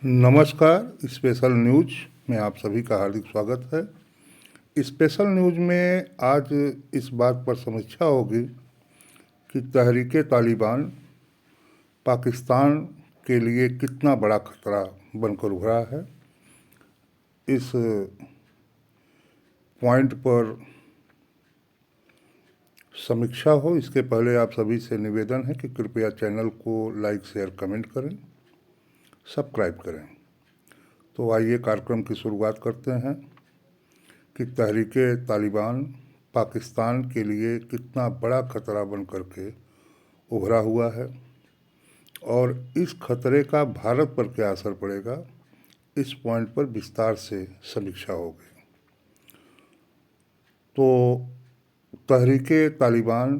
नमस्कार। Special news में आप सभी का हार्दिक स्वागत है। स्पेशल न्यूज में आज इस बात पर समीक्षा होगी कि तहरीक तालिबान पाकिस्तान के लिए कितना बड़ा खतरा बनकर उभरा है। इस पॉइंट पर समीक्षा हो इसके पहले आप सभी से निवेदन है कि कृपया चैनल को लाइक शेयर कमेंट करें, सब्सक्राइब करें। तो आइए कार्यक्रम की शुरुआत करते हैं कि तहरीक तालिबान पाकिस्तान के लिए कितना बड़ा खतरा बन करके उभरा हुआ है और इस खतरे का भारत पर क्या असर पड़ेगा, इस पॉइंट पर विस्तार से समीक्षा होगी। तो तहरीक तालिबान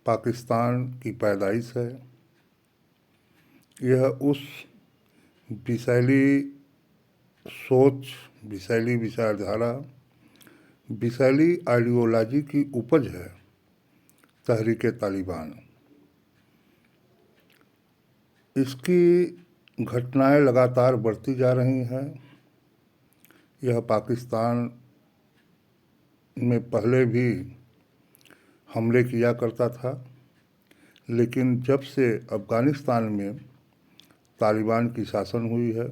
पाकिस्तान की पैदाइश है। यह उस विषैली सोच, विषैली विचारधारा, विषैली आइडियोलॉजी की उपज है तहरीक तालिबान। इसकी घटनाएं लगातार बढ़ती जा रही हैं। यह पाकिस्तान में पहले भी हमले किया करता था, लेकिन जब से अफ़गानिस्तान में तालिबान की शासन हुई है,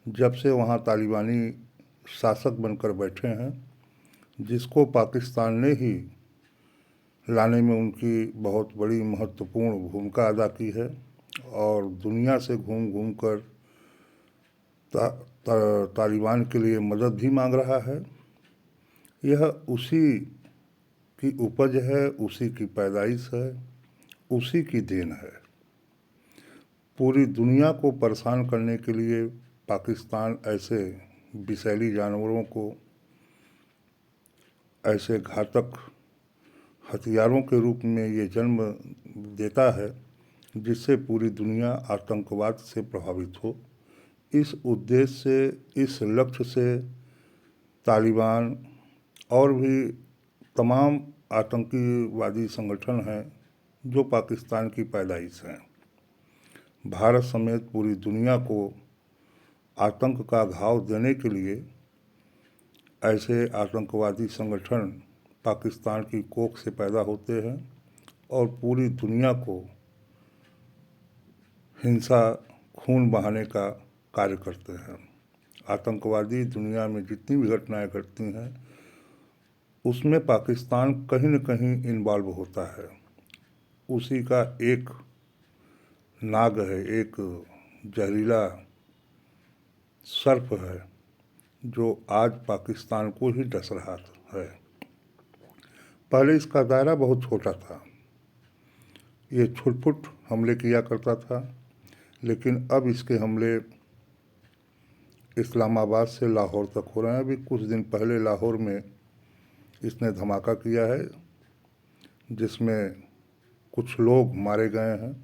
जब से वहाँ तालिबानी शासक बनकर बैठे हैं, जिसको पाकिस्तान ने ही लाने में उनकी बहुत बड़ी महत्वपूर्ण भूमिका अदा की है और दुनिया से घूम घूम कर तालिबान के लिए मदद भी मांग रहा है। यह उसी की उपज है, उसी की पैदाइश है, उसी की देन है। पूरी दुनिया को परेशान करने के लिए पाकिस्तान ऐसे विषैली जानवरों को, ऐसे घातक हथियारों के रूप में ये जन्म देता है जिससे पूरी दुनिया आतंकवाद से प्रभावित हो। इस उद्देश्य से, इस लक्ष्य से तालिबान और भी तमाम आतंकीवादी संगठन हैं जो पाकिस्तान की पैदाइश हैं। भारत समेत पूरी दुनिया को आतंक का घाव देने के लिए ऐसे आतंकवादी संगठन पाकिस्तान की कोख से पैदा होते हैं और पूरी दुनिया को हिंसा, खून बहाने का कार्य करते हैं। आतंकवादी दुनिया में जितनी भी घटनाएं घटती हैं उसमें पाकिस्तान कहीं न कहीं इन्वॉल्व होता है। उसी का एक नाग है, एक जहरीला सर्प है जो आज पाकिस्तान को ही डस रहा है। पहले इसका दायरा बहुत छोटा था, ये छुटपुट हमले किया करता था, लेकिन अब इसके हमले इस्लामाबाद से लाहौर तक हो रहे हैं। अभी कुछ दिन पहले लाहौर में इसने धमाका किया है जिसमें कुछ लोग मारे गए हैं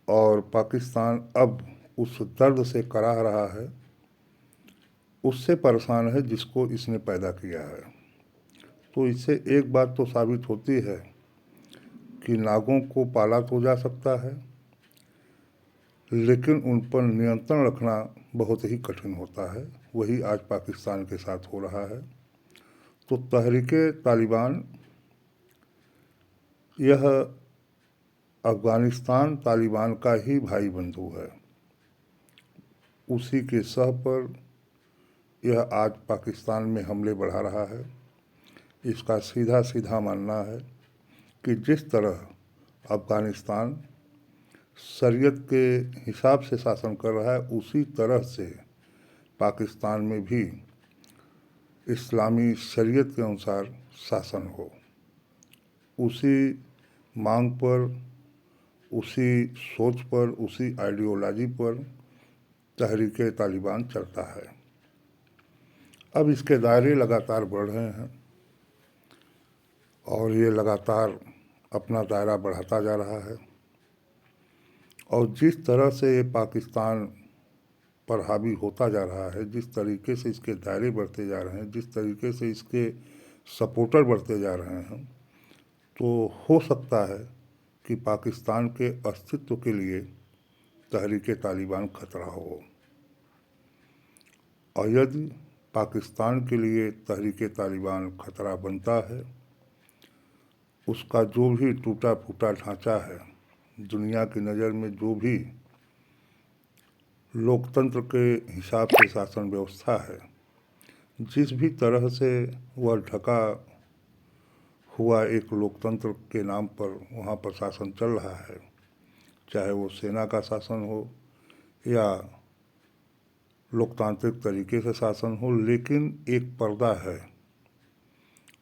और पाकिस्तान अब उस दर्द से कराह रहा है, उससे परेशान है जिसको इसने पैदा किया है। तो इससे एक बात तो साबित होती है कि नागों को पाला तो जा सकता है, लेकिन उन पर नियंत्रण रखना बहुत ही कठिन होता है। वही आज पाकिस्तान के साथ हो रहा है। तो तहरीक तालिबान यह अफ़गानिस्तान तालिबान का ही भाई बंधु है। उसी के सह पर यह आज पाकिस्तान में हमले बढ़ा रहा है। इसका सीधा सीधा मानना है कि जिस तरह अफ़गानिस्तान शरीयत के हिसाब से शासन कर रहा है, उसी तरह से पाकिस्तान में भी इस्लामी शरीयत के अनुसार शासन हो। उसी मांग पर, उसी सोच पर, उसी आइडियोलॉजी पर तहरीक तालिबान चलता है। अब इसके दायरे लगातार बढ़ रहे हैं और ये लगातार अपना दायरा बढ़ाता जा रहा है और जिस तरह से ये पाकिस्तान पर हावी होता जा रहा है, जिस तरीके से इसके दायरे बढ़ते जा रहे हैं, जिस तरीके से इसके सपोर्टर बढ़ते जा रहे हैं, तो हो सकता है कि पाकिस्तान के अस्तित्व के लिए तहरीक तालिबान खतरा हो। और यदि पाकिस्तान के लिए तहरीक तालिबान खतरा बनता है, उसका जो भी टूटा फूटा ढांचा है, दुनिया की नज़र में जो भी लोकतंत्र के हिसाब से शासन व्यवस्था है, जिस भी तरह से वह ढका हुआ एक लोकतंत्र के नाम पर वहाँ पर शासन चल रहा है, चाहे वो सेना का शासन हो या लोकतांत्रिक तरीके से शासन हो, लेकिन एक पर्दा है।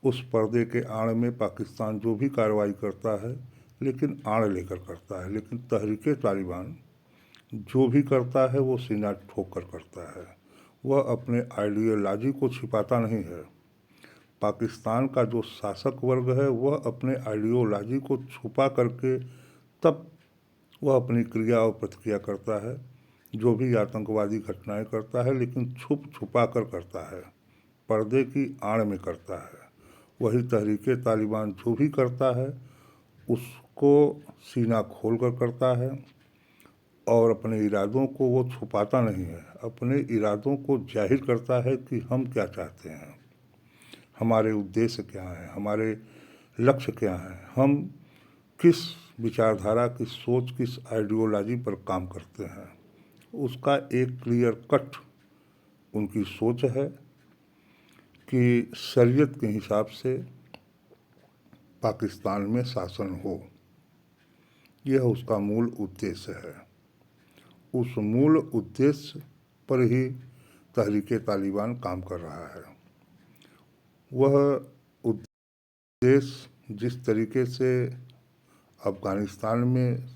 उस पर्दे के आड़ में पाकिस्तान जो भी कार्रवाई करता है, लेकिन आड़ लेकर करता है। लेकिन तहरीक तालिबान जो भी करता है वो सीना ठोक कर करता है। वह अपने आइडियोलॉजी को छिपाता नहीं है। पाकिस्तान का जो शासक वर्ग है वह अपने आइडियोलॉजी को छुपा करके तब वह अपनी क्रिया और प्रतिक्रिया करता है। जो भी आतंकवादी घटनाएं करता है, लेकिन छुप छुपा कर करता है, पर्दे की आड़ में करता है। वही तहरीक तालिबान जो भी करता है उसको सीना खोल कर करता है और अपने इरादों को वो छुपाता नहीं है। अपने इरादों को जाहिर करता है कि हम क्या चाहते हैं, हमारे उद्देश्य क्या हैं, हमारे लक्ष्य क्या हैं, हम किस विचारधारा, किस सोच, किस आइडियोलॉजी पर काम करते हैं। उसका एक क्लियर कट उनकी सोच है कि शरीयत के हिसाब से पाकिस्तान में शासन हो। यह उसका मूल उद्देश्य है। उस मूल उद्देश्य पर ही तहरीक तालिबान काम कर रहा है। वह उद्देश्य जिस तरीके से अफ़गानिस्तान में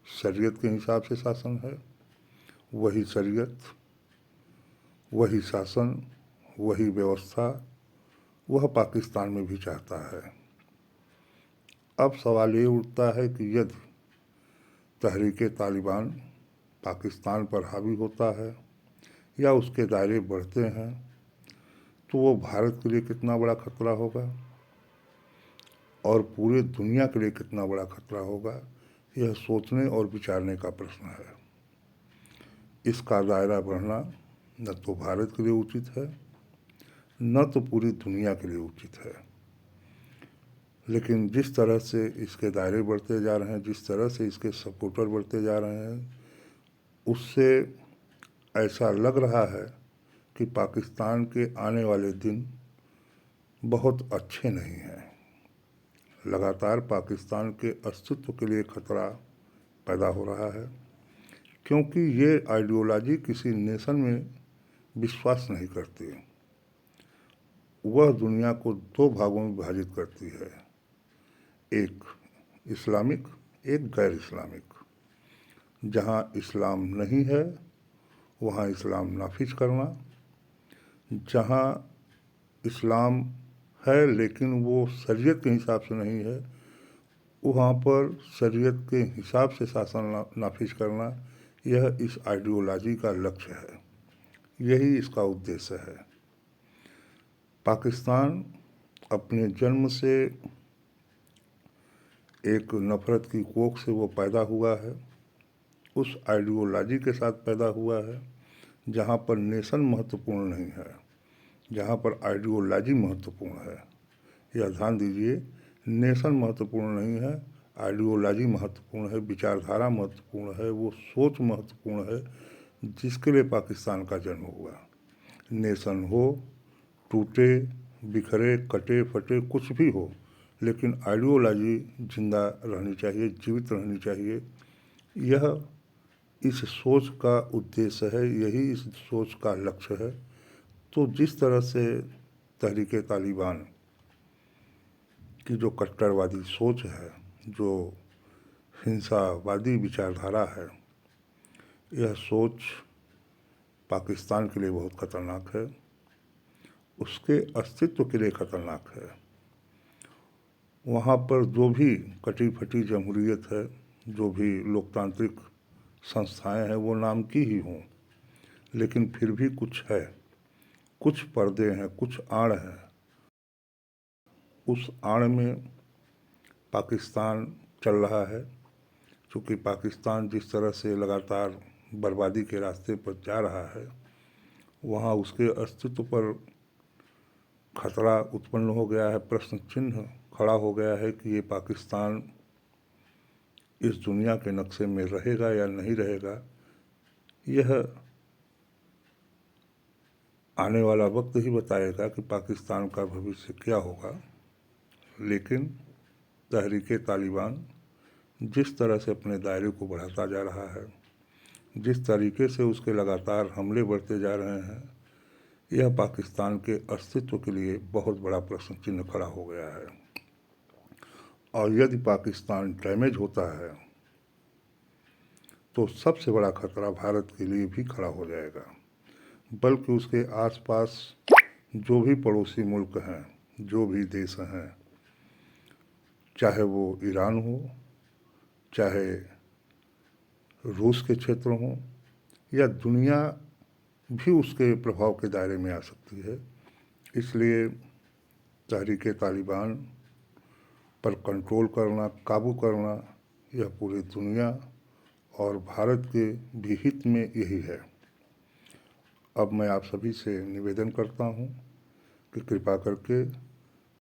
शरीयत के हिसाब से शासन है, वही शरीयत, वही शासन, वही व्यवस्था वह पाकिस्तान में भी चाहता है। अब सवाल ये उठता है कि यदि तहरीक तालिबान पाकिस्तान पर हावी होता है या उसके दायरे बढ़ते हैं, तो वो भारत के लिए कितना बड़ा खतरा होगा और पूरे दुनिया के लिए कितना बड़ा खतरा होगा, यह सोचने और विचारने का प्रश्न है। इसका दायरा बढ़ना न तो भारत के लिए उचित है, न तो पूरी दुनिया के लिए उचित है। लेकिन जिस तरह से इसके दायरे बढ़ते जा रहे हैं, जिस तरह से इसके सपोर्टर बढ़ते जा रहे हैं, उससे ऐसा लग रहा है कि पाकिस्तान के आने वाले दिन बहुत अच्छे नहीं हैं। लगातार पाकिस्तान के अस्तित्व के लिए खतरा पैदा हो रहा है, क्योंकि ये आइडियोलॉजी किसी नेशन में विश्वास नहीं करती। वह दुनिया को दो भागों में विभाजित करती है, एक इस्लामिक, एक गैर इस्लामिक। जहाँ इस्लाम नहीं है वहाँ इस्लाम नाफिज करना, जहाँ इस्लाम है लेकिन वो शरीयत के हिसाब से नहीं है, वहाँ पर शरीयत के हिसाब से शासन नाफिज करना, यह इस आइडियोलॉजी का लक्ष्य है, यही इसका उद्देश्य है। पाकिस्तान अपने जन्म से एक नफ़रत की कोख से वो पैदा हुआ है, उस आइडियोलॉजी के साथ पैदा हुआ है, जहाँ पर नेशन महत्वपूर्ण नहीं है, जहाँ पर आइडियोलॉजी महत्वपूर्ण है। यह ध्यान दीजिए, नेशन महत्वपूर्ण नहीं है, आइडियोलॉजी महत्वपूर्ण है, विचारधारा महत्वपूर्ण है, वो सोच महत्वपूर्ण है जिसके लिए पाकिस्तान का जन्म हुआ। नेशन हो, टूटे बिखरे कटे फटे कुछ भी हो, लेकिन आइडियोलॉजी जिंदा रहनी चाहिए, जीवित रहनी चाहिए। यह इस सोच का उद्देश्य है, यही इस सोच का लक्ष्य है। तो जिस तरह से तहरीक तालिबान की जो कट्टरवादी सोच है, जो हिंसावादी विचारधारा है, यह सोच पाकिस्तान के लिए बहुत खतरनाक है, उसके अस्तित्व के लिए खतरनाक है। वहाँ पर जो भी कटी फटी जमहूरियत है, जो भी लोकतांत्रिक संस्थाएं हैं, वो नाम की ही हों, लेकिन फिर भी कुछ है, कुछ पर्दे हैं, कुछ आड़ हैं। उस आड़ में पाकिस्तान चल रहा है, चूँकि पाकिस्तान जिस तरह से लगातार बर्बादी के रास्ते पर जा रहा है, वहाँ उसके अस्तित्व पर खतरा उत्पन्न हो गया है, प्रश्न चिन्ह खड़ा हो गया है कि ये पाकिस्तान इस दुनिया के नक्शे में रहेगा या नहीं रहेगा। यह आने वाला वक्त ही बताएगा कि पाकिस्तान का भविष्य क्या होगा। लेकिन तहरीक तालिबान जिस तरह से अपने दायरे को बढ़ाता जा रहा है, जिस तरीके से उसके लगातार हमले बढ़ते जा रहे हैं, यह पाकिस्तान के अस्तित्व के लिए बहुत बड़ा प्रश्न चिन्ह खड़ा हो गया है। और यदि पाकिस्तान डैमेज होता है तो सबसे बड़ा खतरा भारत के लिए भी खड़ा हो जाएगा, बल्कि उसके आसपास जो भी पड़ोसी मुल्क हैं, जो भी देश हैं, चाहे वो ईरान हो, चाहे रूस के क्षेत्र हों, या दुनिया भी उसके प्रभाव के दायरे में आ सकती है। इसलिए तहरीक तालिबान पर कंट्रोल करना, काबू करना, यह पूरी दुनिया और भारत के भी हित में यही है। अब मैं आप सभी से निवेदन करता हूँ कि कृपा करके